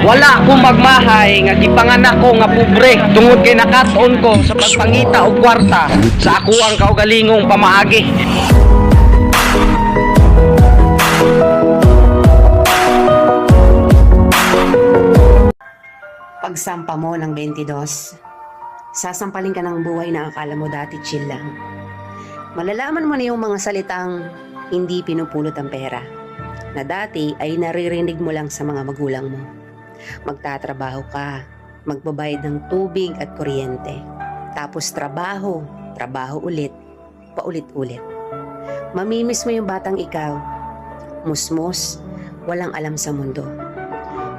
Wala akong magmahay nga gipanganak ko nga pobre tungod kay nakatuon ko sa pagpangita og kwarta sa ako ang kaugalingong pamaagi. Pagsampa mo ng 22, sasampalin ka ng buhay na akala mo dati chill lang. Malalaman mo na yung mga salitang hindi pinupulot ang pera, na dati ay naririnig mo lang sa mga magulang mo. Magtatrabaho ka, magbabayad ng tubig at kuryente. Tapos trabaho ulit, paulit-ulit. Mamimiss mo yung batang ikaw, musmos, walang alam sa mundo.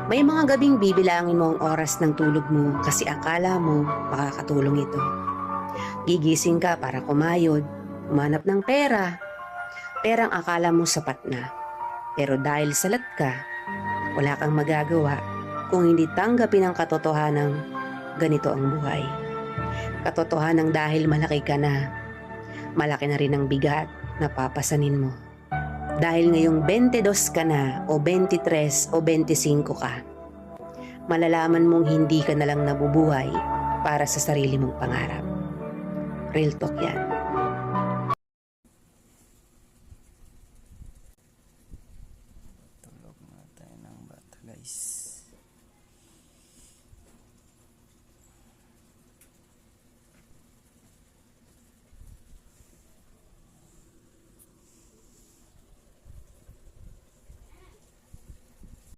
May mga gabing bibilangin mo ang oras ng tulog mo kasi akala mo makakatulong ito. Gigising ka para kumayod, umanap ng pera. Perang akala mo sapat na. Pero dahil salat ka, wala kang magagawa kung hindi tanggapin ang katotohanang ganito ang buhay. Katotohanang dahil malaki ka na, malaki na rin ang bigat na papasanin mo. Dahil ngayong 22 ka na o 23 o 25 ka, malalaman mong hindi ka na lang nabubuhay para sa sarili mong pangarap. Real talk yan.